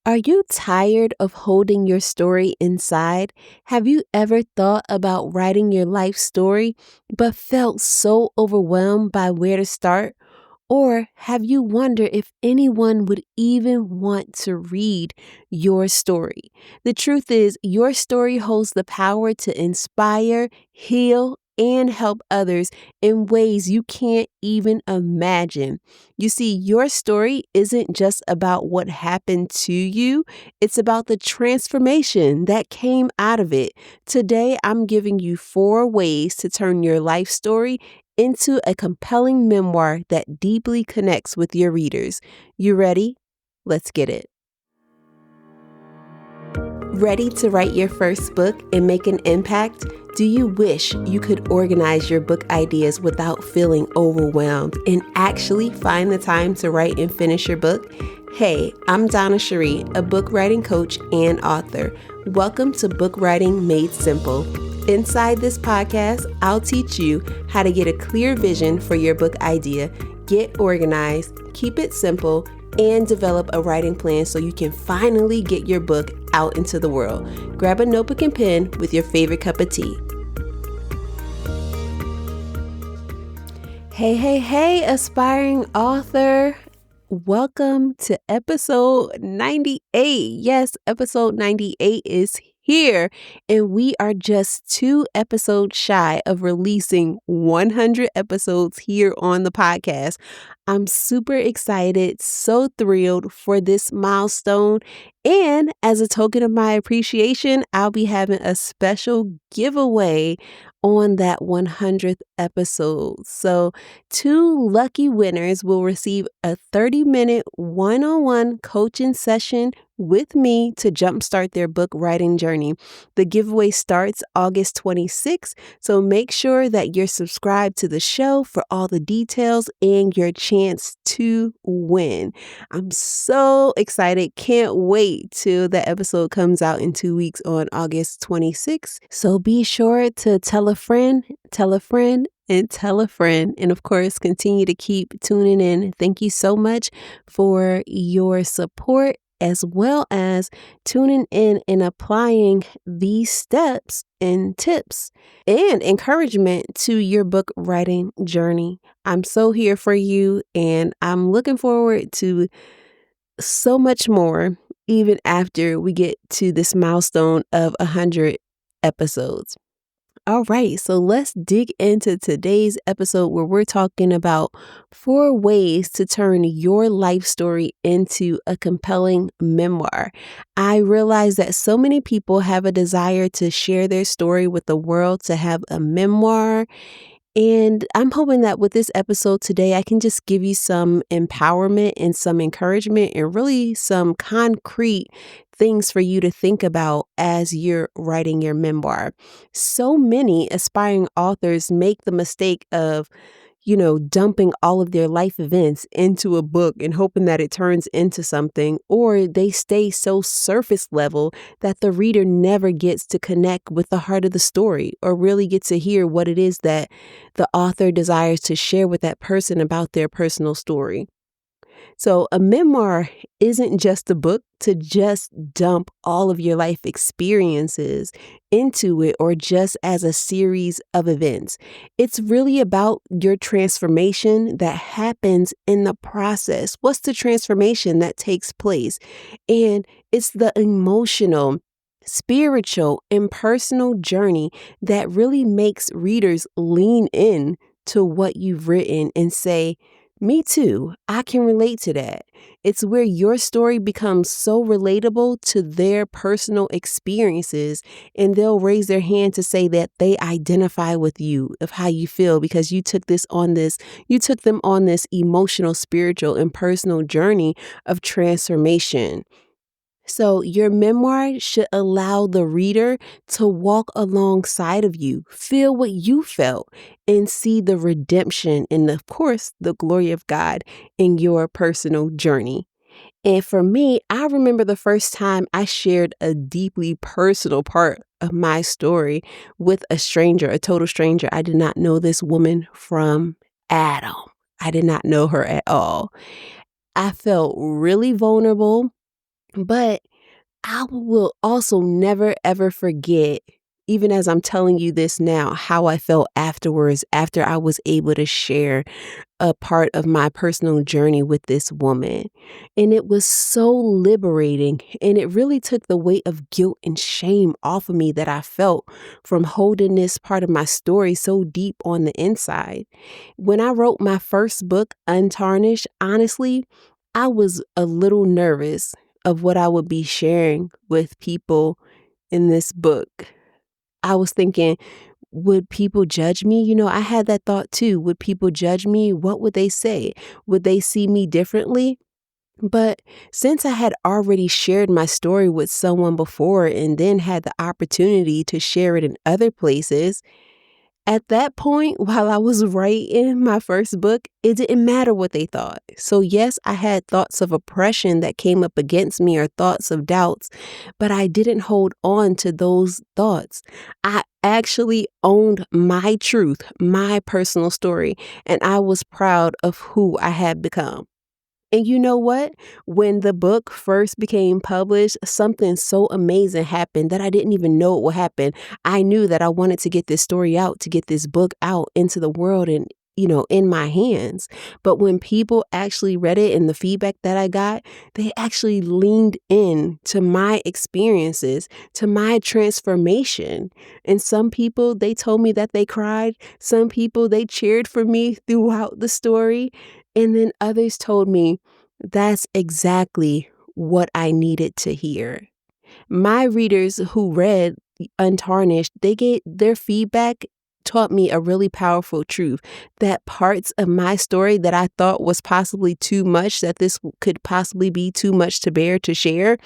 Are you tired of holding your story inside? Have you ever thought about writing your life story, but felt so overwhelmed by where to start? Or have you wondered if anyone would even want to read your story? The truth is, your story holds the power to inspire, heal, and help others in ways you can't even imagine. You see, your story isn't just about what happened to you, it's about the transformation that came out of it. Today, I'm giving you 4 ways to turn your life story into a compelling memoir that deeply connects with your readers. You ready? Let's get it. Ready to write your first book and make an impact? Do you wish you could organize your book ideas without feeling overwhelmed and actually find the time to write and finish your book? Hey, I'm Donna Cherie, a book writing coach and author. Welcome to Book Writing Made Simple. Inside this podcast, I'll teach you how to get a clear vision for your book idea, get organized, keep it simple, and develop a writing plan so you can finally get your book out into the world. Grab a notebook and pen with your favorite cup of tea. Hey, aspiring author. Welcome to episode 98. Yes, episode 98 is here, and we are just 2 episodes shy of releasing 100 episodes here on the podcast. I'm super excited, so thrilled for this milestone. And as a token of my appreciation, I'll be having a special giveaway on that 100th episode. So 2 lucky winners will receive a 30-minute one-on-one coaching session with me to jumpstart their book writing journey. The giveaway starts August 26th, so make sure that you're subscribed to the show for all the details and your chance to win. I'm so excited. Can't wait till the episode comes out in 2 weeks on August 26th. So be sure to tell a friend, and tell a friend. And of course, continue to keep tuning in. Thank you so much for your support, as well as tuning in and applying these steps and tips and encouragement to your book writing journey. I'm so here for you, and I'm looking forward to so much more even after we get to this milestone of 100 episodes. All right, so let's dig into today's episode where we're talking about 4 ways to turn your life story into a compelling memoir. I realize that so many people have a desire to share their story with the world, to have a memoir. And I'm hoping that with this episode today, I can just give you some empowerment and some encouragement and really some concrete things for you to think about as you're writing your memoir. So many aspiring authors make the mistake of dumping all of their life events into a book and hoping that it turns into something, or they stay so surface level that the reader never gets to connect with the heart of the story or really get to hear what it is that the author desires to share with that person about their personal story. So a memoir isn't just a book to just dump all of your life experiences into it or just as a series of events. It's really about your transformation that happens in the process. What's the transformation that takes place? And it's the emotional, spiritual, and personal journey that really makes readers lean in to what you've written and say, me too, I can relate to that. It's where your story becomes so relatable to their personal experiences, and they'll raise their hand to say that they identify with you of how you feel because you took them on this emotional, spiritual, and personal journey of transformation. So your memoir should allow the reader to walk alongside of you, feel what you felt, and see the redemption and, of course, the glory of God in your personal journey. And for me, I remember the first time I shared a deeply personal part of my story with a stranger, a total stranger. I did not know this woman from Adam. I did not know her at all. I felt really vulnerable. But I will also never ever forget, even as I'm telling you this now, how I felt afterwards after I was able to share a part of my personal journey with this woman. And it was so liberating. And it really took the weight of guilt and shame off of me that I felt from holding this part of my story so deep on the inside. When I wrote my first book, Untarnished, honestly, I was a little nervous of what I would be sharing with people in this book. I was thinking, would people judge me? I had that thought too. Would people judge me? What would they say? Would they see me differently? But since I had already shared my story with someone before and then had the opportunity to share it in other places, at that point, while I was writing my first book, it didn't matter what they thought. So yes, I had thoughts of oppression that came up against me or thoughts of doubts, but I didn't hold on to those thoughts. I actually owned my truth, my personal story, and I was proud of who I had become. And you know what? When the book first became published, something so amazing happened that I didn't even know it would happen. I knew that I wanted to get this story out, to get this book out into the world and, in my hands. But when people actually read it and the feedback that I got, they actually leaned in to my experiences, to my transformation. And some people, they told me that they cried. Some people, they cheered for me throughout the story. And then others told me that's exactly what I needed to hear. My readers who read Untarnished, they gave their feedback taught me a really powerful truth that parts of my story that I thought was possibly too much, that this could possibly be too much to bear to share,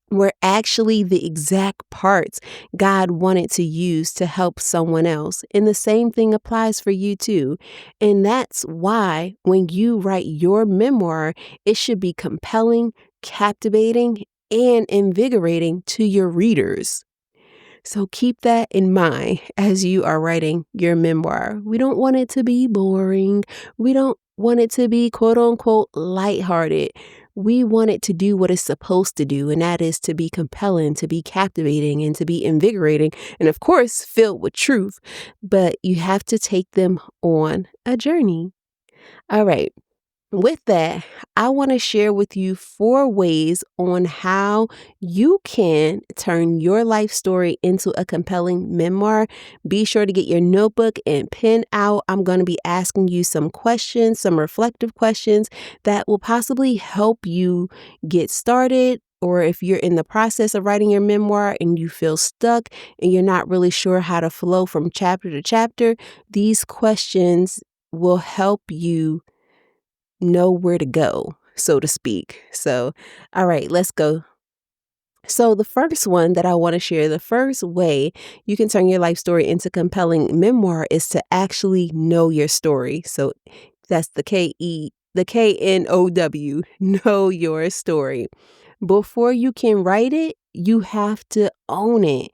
were actually the exact parts God wanted to use to help someone else. And the same thing applies for you too. And that's why when you write your memoir, it should be compelling, captivating, and invigorating to your readers. So keep that in mind as you are writing your memoir. We don't want it to be boring. We don't want it to be quote unquote lighthearted. We want it to do what it's supposed to do, and that is to be compelling, to be captivating, and to be invigorating, and of course, filled with truth. But you have to take them on a journey. All right. With that, I want to share with you 4 ways on how you can turn your life story into a compelling memoir. Be sure to get your notebook and pen out. I'm going to be asking you some questions, some reflective questions that will possibly help you get started. Or if you're in the process of writing your memoir and you feel stuck and you're not really sure how to flow from chapter to chapter, these questions will help you know where to go, so to speak. So, all right, let's go. So, the first one that I want to share, the first way you can turn your life story into compelling memoir is to actually know your story. So, that's the KNOW, know your story. Before you can write it, you have to own it.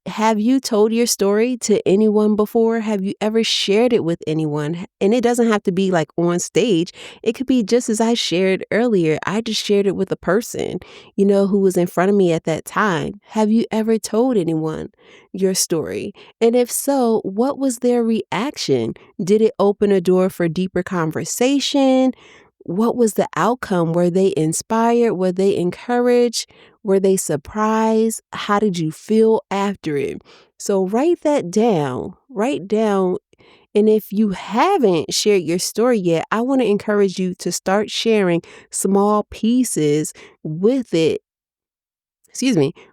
Have you told your story to anyone before? Have you ever shared it with anyone? And it doesn't have to be like on stage. It could be just as I shared earlier. I just shared it with a person, who was in front of me at that time. Have you ever told anyone your story? And if so, what was their reaction? Did it open a door for deeper conversation? What was the outcome? Were they inspired? Were they encouraged? Were they surprised? How did you feel after it? So write that down. Write down. And if you haven't shared your story yet, I want to encourage you to start sharing small pieces with it.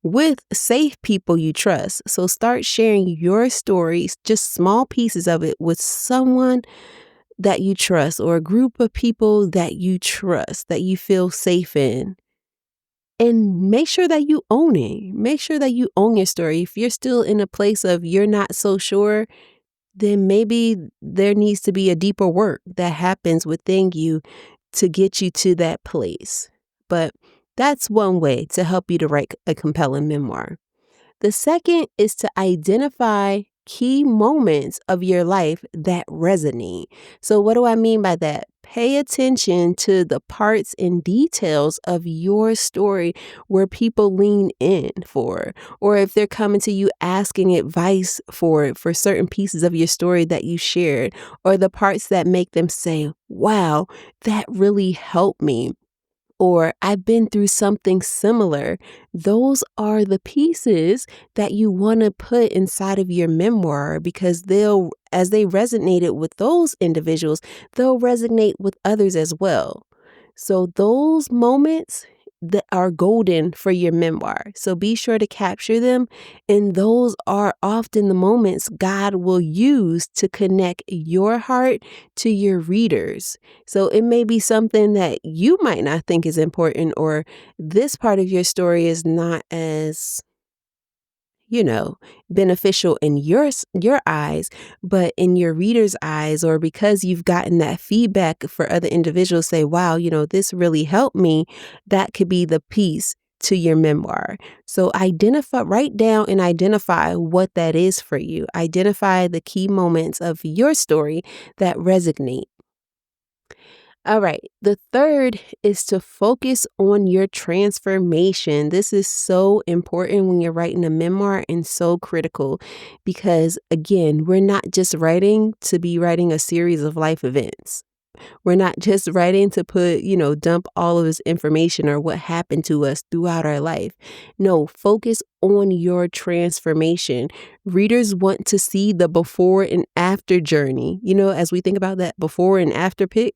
With safe people you trust. So start sharing your stories, just small pieces of it with someone that you trust or a group of people that you trust, that you feel safe in. And make sure that you own it. Make sure that you own your story. If you're still in a place of you're not so sure, then maybe there needs to be a deeper work that happens within you to get you to that place. But that's one way to help you to write a compelling memoir. The second is to identify key moments of your life that resonate. So what do I mean by that? Pay attention to the parts and details of your story where people lean in for, or if they're coming to you asking advice for certain pieces of your story that you shared, or the parts that make them say, wow, that really helped me, or I've been through something similar. Those are the pieces that you want to put inside of your memoir, because as they resonated with those individuals, they'll resonate with others as well. So those moments that are golden for your memoir. So be sure to capture them. And those are often the moments God will use to connect your heart to your readers. So it may be something that you might not think is important, or this part of your story is not as, beneficial in your eyes, but in your reader's eyes, or because you've gotten that feedback for other individuals say, wow, this really helped me, that could be the piece to your memoir. So write down and identify what that is for you. Identify the key moments of your story that resonate. All right. The third is to focus on your transformation. This is so important when you're writing a memoir, and so critical because, again, we're not just writing to be writing a series of life events. We're not just writing to dump all of this information or what happened to us throughout our life. No, focus on your transformation. Readers want to see the before and after journey. As we think about that before and after pic,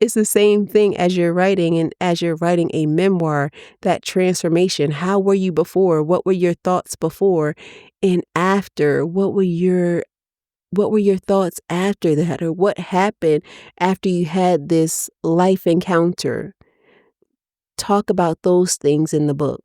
it's the same thing as you're writing. And as you're writing a memoir, that transformation, how were you before? What were your thoughts before? And after, what were your thoughts after that, or what happened after you had this life encounter? Talk about those things in the book.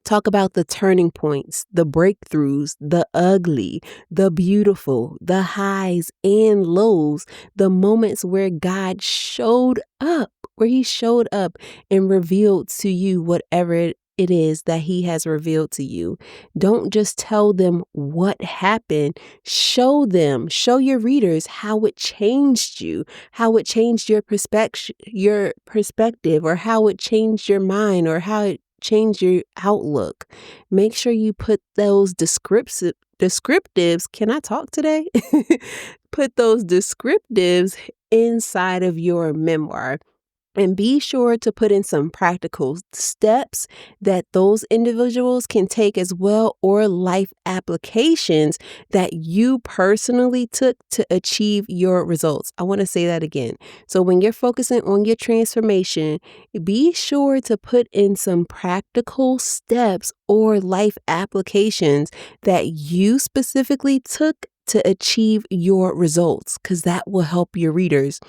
Talk about the turning points, the breakthroughs, the ugly, the beautiful, the highs and lows, the moments where God showed up, where he showed up and revealed to you whatever it is that he has revealed to you. Don't just tell them what happened. Show your readers how it changed you, how it changed your perspective, or how it changed your mind, or how it change your outlook. Make sure you put those descriptives. Can I talk today? Put those descriptives inside of your memoir. And be sure to put in some practical steps that those individuals can take as well, or life applications that you personally took to achieve your results. I want to say that again. So when you're focusing on your transformation, be sure to put in some practical steps or life applications that you specifically took to achieve your results, because that will help your readers.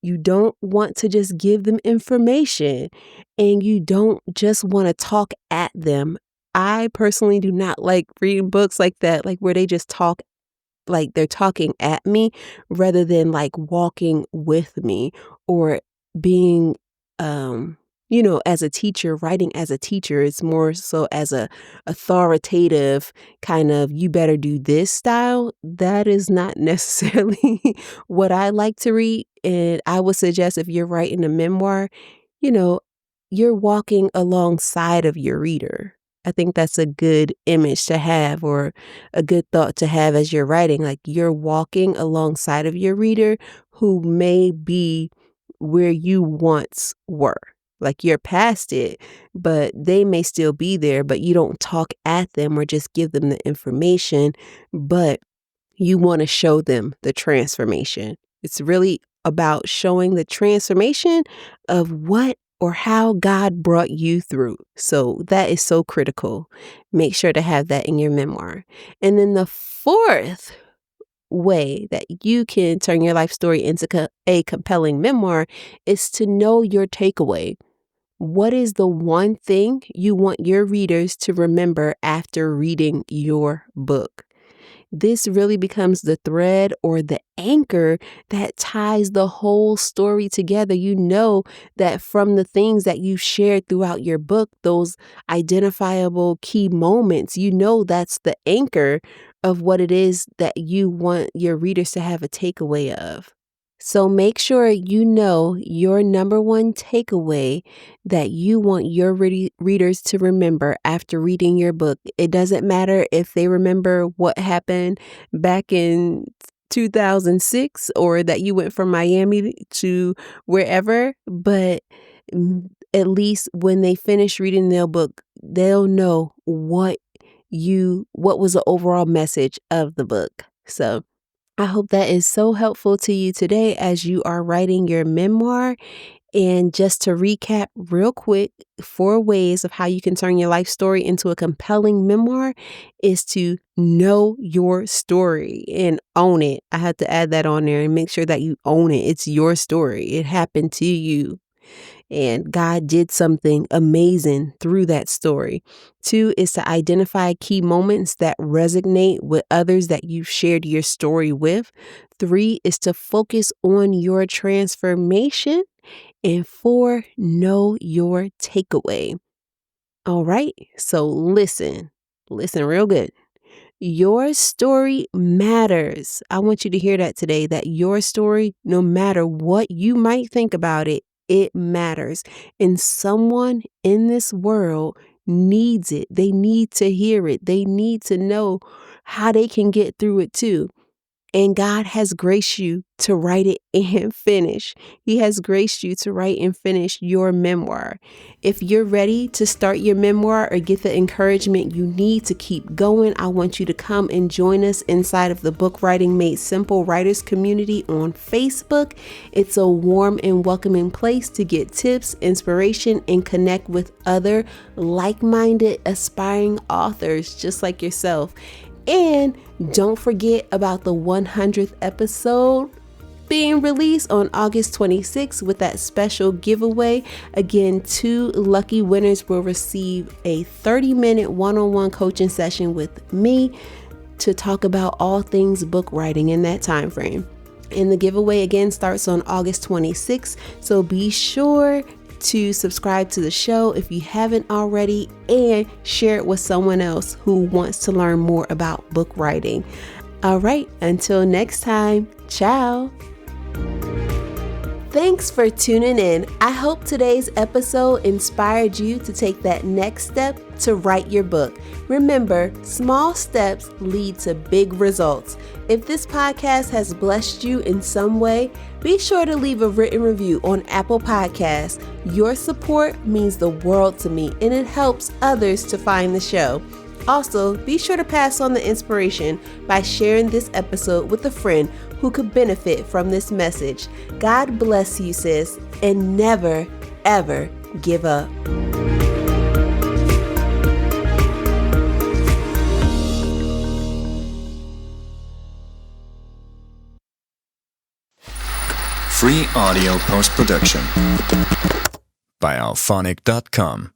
You don't want to just give them information, and you don't just want to talk at them. I personally do not like reading books like that, like where they just talk like they're talking at me rather than like walking with me, or being, as a teacher, writing as a teacher. It's more so as a authoritative kind of, you better do this style. That is not necessarily what I like to read. And I would suggest, if you're writing a memoir, you know, you're walking alongside of your reader. I think that's a good image to have, or a good thought to have as you're writing. Like, you're walking alongside of your reader who may be where you once were. Like, you're past it, but they may still be there, but you don't talk at them or just give them the information, but you want to show them the transformation. It's really about showing the transformation of what or how God brought you through. So that is so critical. Make sure to have that in your memoir. And then the fourth way that you can turn your life story into a compelling memoir is to know your takeaway. What is the one thing you want your readers to remember after reading your book? This really becomes the thread or the anchor that ties the whole story together. You know that from the things that you shared throughout your book, those identifiable key moments, that's the anchor of what it is that you want your readers to have a takeaway of. So make sure you know your number one takeaway that you want your readers to remember after reading your book. It doesn't matter if they remember what happened back in 2006 or that you went from Miami to wherever, but at least when they finish reading their book, they'll know what was the overall message of the book. So I hope that is so helpful to you today as you are writing your memoir. And just to recap real quick, 4 ways of how you can turn your life story into a compelling memoir is to know your story and own it. I had to add that on there and make sure that you own it. It's your story. It happened to you. And God did something amazing through that story. 2 is to identify key moments that resonate with others that you've shared your story with. 3 is to focus on your transformation. And 4, know your takeaway. All right, so listen real good. Your story matters. I want you to hear that today, that your story, no matter what you might think about it, it matters. And someone in this world needs it. They need to hear it. They need to know how they can get through it too. And God has graced you to write it and finish. He has graced you to write and finish your memoir. If you're ready to start your memoir or get the encouragement you need to keep going, I want you to come and join us inside of the Book Writing Made Simple Writers community on Facebook. It's a warm and welcoming place to get tips, inspiration, and connect with other like-minded, aspiring authors just like yourself. And don't forget about the 100th episode being released on August 26th with that special giveaway. Again, 2 lucky winners will receive a 30-minute one-on-one coaching session with me to talk about all things book writing in that time frame. And the giveaway again starts on August 26th. So be sure to subscribe to the show if you haven't already and share it with someone else who wants to learn more about book writing. All right, until next time, ciao. Thanks for tuning in. I hope today's episode inspired you to take that next step to write your book. Remember, small steps lead to big results. If this podcast has blessed you in some way, be sure to leave a written review on Apple Podcasts. Your support means the world to me, and it helps others to find the show. Also, be sure to pass on the inspiration by sharing this episode with a friend who could benefit from this message. God bless you, sis, and never, ever give up. Free audio post-production by alphonic.com.